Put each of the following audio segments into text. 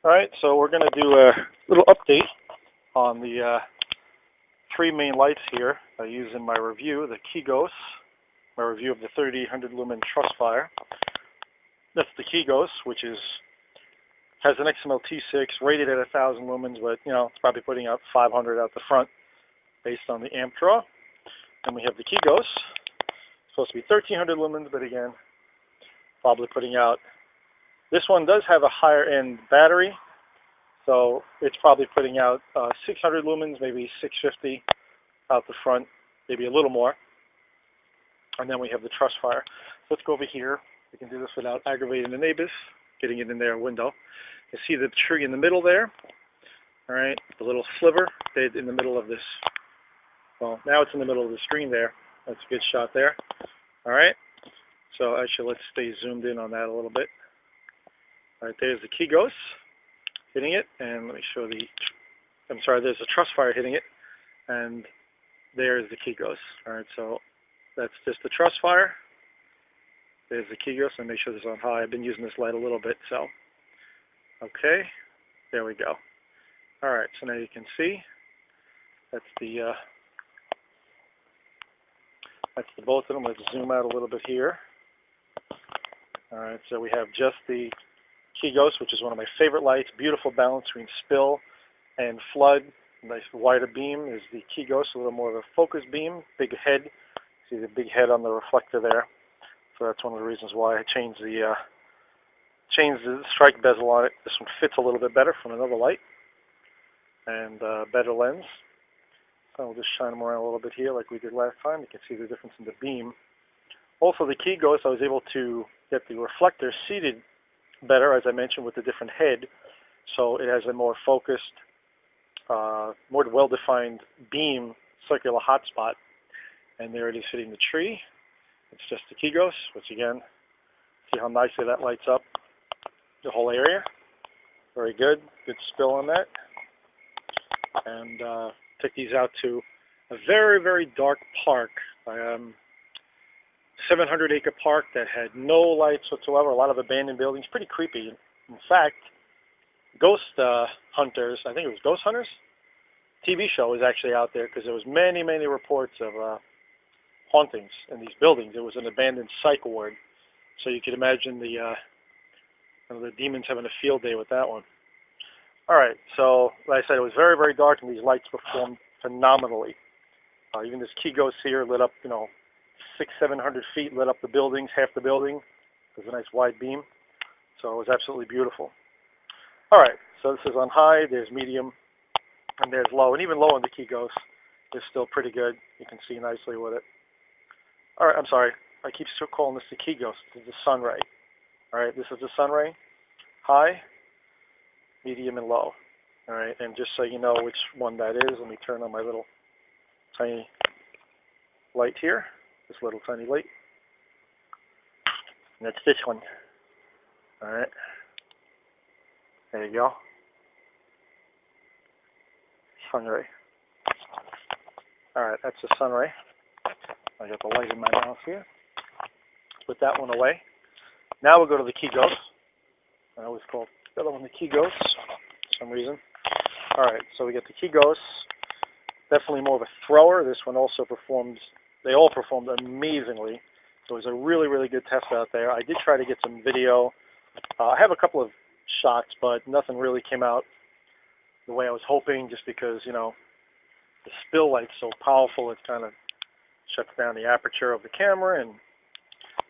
Alright, so we're going to do a little update on the three main lights here I use in my review, the Kigos, my review of the 3800 lumen Trustfire. That's the Kigos, which has an XML T6 rated at 1000 lumens, but it's probably putting out 500 out the front based on the amp draw. And we have the Kigos, supposed to be 1300 lumens, but again, probably putting out. This one does have a higher end battery, so it's probably putting out 600 lumens, maybe 650 out the front, maybe a little more. And then we have the Trustfire. Let's go over here. We can do this without aggravating the neighbors, getting it in their window. You see the tree in the middle there. All right, the little sliver in the middle of this. Well, now it's in the middle of the screen there. That's a good shot there. All right. So actually, let's stay zoomed in on that a little bit. All right, there's the Kigos hitting it, and let me show there's the Trustfire hitting it, and there's the Kigos. All right, so that's just the Trustfire. There's the Kigos, and make sure this is on high. I've been using this light a little bit, so okay, there we go. All right, so now you can see that's the both of them. Let's zoom out a little bit here. All right, so we have just the Kigos, which is one of my favorite lights. Beautiful balance between spill and flood. Nice wider beam is the Kigos, a little more of a focus beam. Big head. See the big head on the reflector there. So that's one of the reasons why I changed the strike bezel on it. This one fits a little bit better from another light and better lens. So we'll just shine them around a little bit here like we did last time. You can see the difference in the beam. Also the Kigos, I was able to get the reflector seated better, as I mentioned, with the different head. So it has a more focused, more well-defined beam, circular hotspot. And there it is hitting the tree. It's just the Kigos, which again, see how nicely that lights up the whole area. Very good. Good spill on that. And took these out to a very, very dark park. 700-acre park that had no lights whatsoever, a lot of abandoned buildings, pretty creepy. In fact, Ghost Hunters, I think it was Ghost Hunters, TV show was actually out there because there was many, many reports of hauntings in these buildings. It was an abandoned psych ward, so you could imagine the demons having a field day with that one. All right, so like I said, it was very, very dark, and these lights performed phenomenally. Even this Kigos here lit up, 600-700 feet, lit up the buildings, half the building. It was a nice wide beam, so it was absolutely beautiful. All right, so this is on high, there's medium, and there's low, and even low on the Kigos is still pretty good. You can see nicely with it. All right, I'm sorry, I keep calling this the Kigos. This is the sun ray. All right, this is the sun ray, high, medium, and low. All right, and just so you know which one that is, let me turn on my little tiny light here. This little tiny light. And that's this one. All right. There you go. Sun ray. All right, that's the sun ray. I got the light in my mouth here. Put that one away. Now we'll go to the Kigos. I always call the other one the Kigos for some reason. All right, so we get the Kigos. Definitely more of a thrower. This one also performed. They all performed amazingly. So it was a really, really good test out there. I did try to get some video. I have a couple of shots, but nothing really came out the way I was hoping, just because, the spill light's so powerful, it kind of shuts down the aperture of the camera, and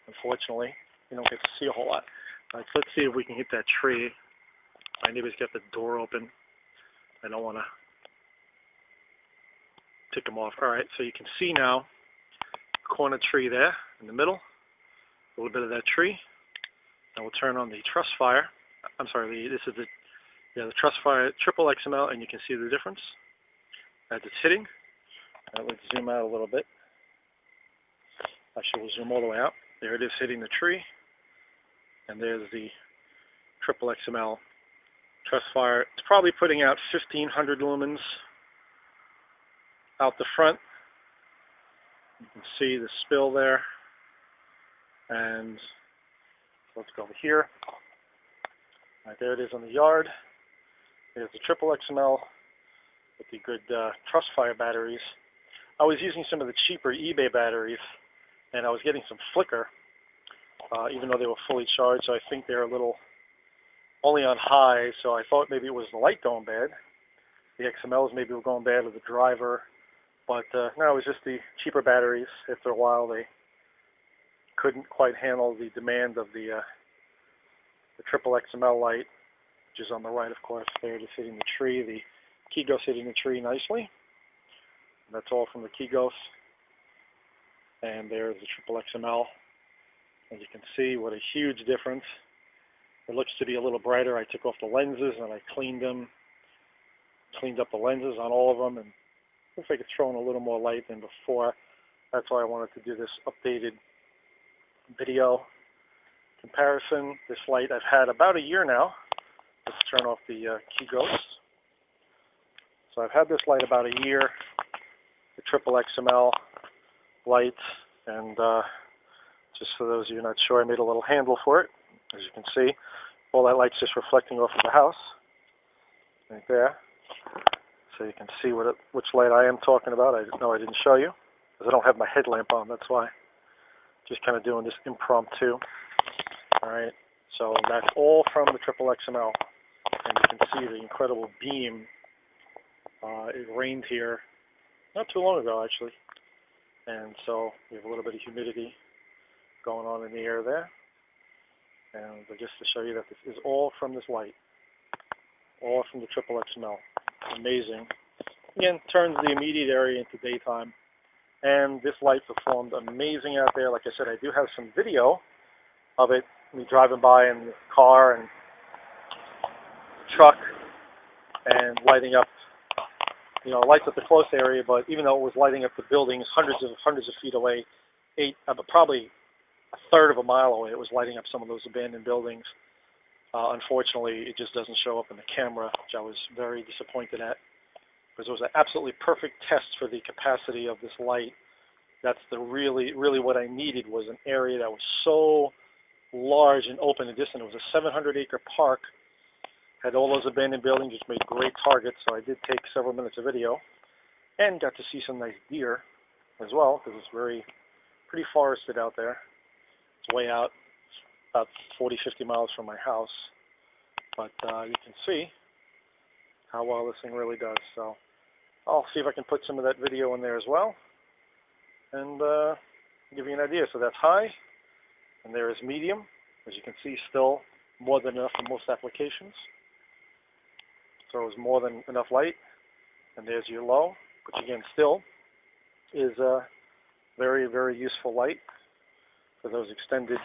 unfortunately, you don't get to see a whole lot. All right, so let's see if we can hit that tree. My neighbor's got the door open. I don't want to tick them off. All right, so you can see now, corner tree there in the middle, a little bit of that tree. Now we'll turn on the Trustfire. I'm sorry, this is the Trustfire Triple XML, and you can see the difference as it's hitting. Now let's zoom out a little bit. Actually, we'll zoom all the way out. There it is hitting the tree, and there's the Triple XML Trustfire. It's probably putting out 1,500 lumens out the front. You can see the spill there. And let's go over here. Right, there it is on the yard. There's the Triple XML with the good Trustfire batteries. I was using some of the cheaper eBay batteries, and I was getting some flicker, even though they were fully charged. So I think they're a little only on high. So I thought maybe it was the light going bad. The XMLs maybe were going bad with the driver, but no, it was just the cheaper batteries. After a while, they couldn't quite handle the demand of the Triple XML light, which is on the right, of course. There, just hitting the tree. The Kegos hitting the tree nicely. And that's all from the Kegos. And there's the Triple XML. As you can see, what a huge difference. It looks to be a little brighter. I took off the lenses and I cleaned up the lenses on all of them, and looks like it's throwing a little more light than before. That's why I wanted to do this updated video comparison. This light I've had about a year now. Let's turn off the Kegos. So I've had this light about a year, the Triple XML light, and just for those of you not sure, I made a little handle for it. As you can see, all that light's just reflecting off of the house, right there. So you can see which light I am talking about. I didn't show you, because I don't have my headlamp on, that's why. Just kind of doing this impromptu. Alright, so that's all from the Triple XML. And you can see the incredible beam. It rained here not too long ago, actually. And so we have a little bit of humidity going on in the air there. And just to show you that this is all from this light. All from the Triple XML. Amazing. Again, turns the immediate area into daytime. And this light performed amazing out there. Like I said, I do have some video of it, me driving by in the car and truck and lighting up, lights up the close area, but even though it was lighting up the buildings hundreds of feet away, probably a third of a mile away, it was lighting up some of those abandoned buildings. Unfortunately, it just doesn't show up in the camera, which I was very disappointed at, because it was an absolutely perfect test for the capacity of this light. That's really what I needed, was an area that was so large and open and distant. It was a 700-acre park, had all those abandoned buildings, which made great targets, so I did take several minutes of video, and got to see some nice deer as well, because it's pretty forested out there. It's way out, about 40-50 miles from my house, but you can see how well this thing really does. So I'll see if I can put some of that video in there as well, and give you an idea. So that's high, and there is medium. As you can see, still more than enough for most applications. So it was more than enough light. And there's your low, which again still is a very useful light for those extended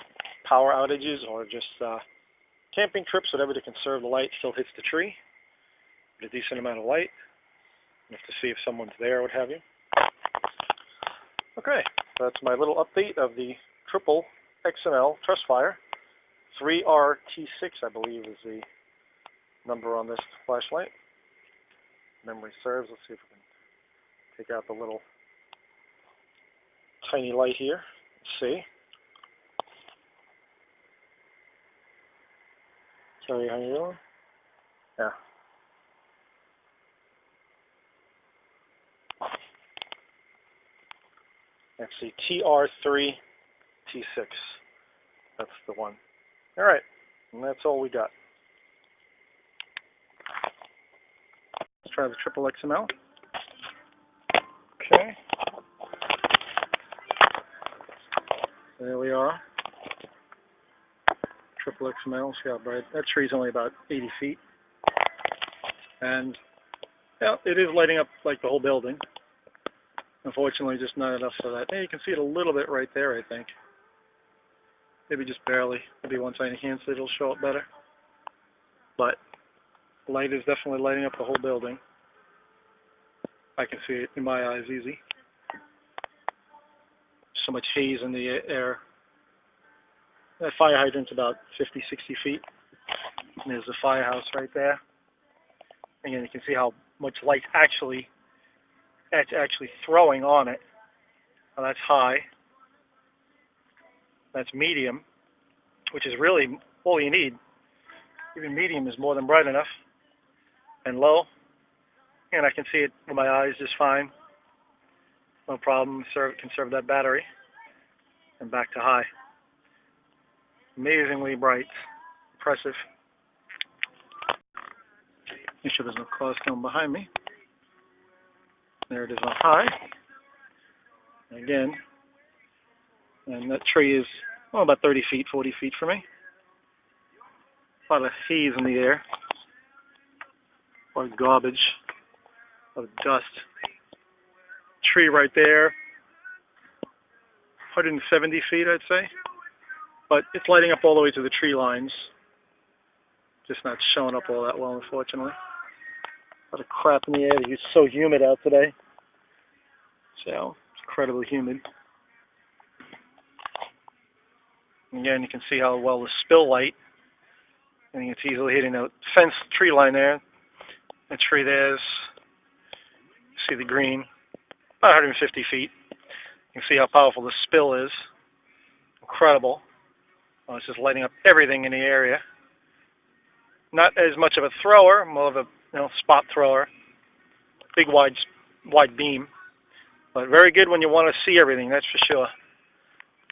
power outages or just camping trips, whatever to conserve the light. Still hits the tree, a decent amount of light. You have to see if someone's there, what have you. Okay, so that's my little update of the Triple XML Trustfire. 3R-T6, I believe, is the number on this flashlight. Memory serves. Let's see if we can take out the little tiny light here. Let's see. Sorry, how you doing? Yeah. That's the TR-3T6. That's the one. All right, and that's all we got. Let's try the Triple XML. Okay. There we are. Triple XML. See how bright. That tree's only about 80 feet. And yeah, it is lighting up like the whole building. Unfortunately, just not enough for that. Hey, you can see it a little bit right there, I think. Maybe just barely. Maybe once I enhance it, it'll show up better. But light is definitely lighting up the whole building. I can see it in my eyes easy. So much haze in the air. That fire hydrant's about 50, 60 feet. And there's the firehouse right there. Again, you can see how much light actually throwing on it. Well, that's high. That's medium, which is really all you need. Even medium is more than bright enough. and low, and I can see it with my eyes just fine. No problem. Conserve that battery, and back to high. Amazingly bright, impressive. Make sure there's no clouds coming behind me. There it is on high. Again, and that tree is about 30 feet, 40 feet from me. A lot of haze in the air, a lot of garbage, a lot of dust. Tree right there, 170 feet, I'd say. But it's lighting up all the way to the tree lines. Just not showing up all that well, unfortunately. A lot of crap in the air. It's so humid out today. So, it's incredibly humid. Again, you can see how well the spill light, and it's easily hitting the fence tree line there. That tree there's, see the green, about 150 feet. You can see how powerful the spill is. Incredible. It's just lighting up everything in the area. Not as much of a thrower, more of a spot thrower. Big wide beam, but very good when you want to see everything. That's for sure.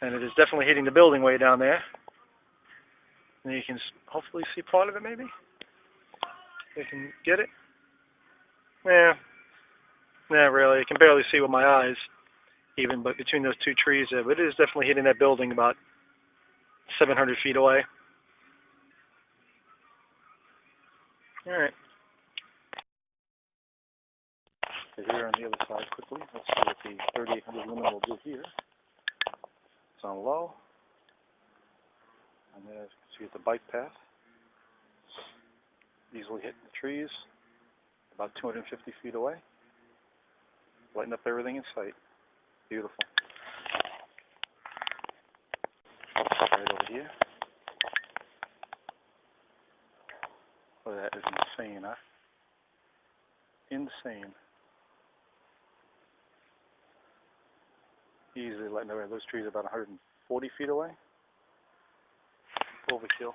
And it is definitely hitting the building way down there. And you can hopefully see part of it, maybe. You can get it. Yeah, not really. You can barely see with my eyes, even, but between those two trees there. But it is definitely hitting that building about 700 feet away. All right. So here on the other side quickly, let's see what the 3800 lumen will do here. It's on low. And there you can see it's a bike path. Easily hitting the trees, about 250 feet away. Lighting up everything in sight. Beautiful. Right over here. Oh, that is insane, huh? Insane. Easily lighting up. Those trees are about 140 feet away. Overkill.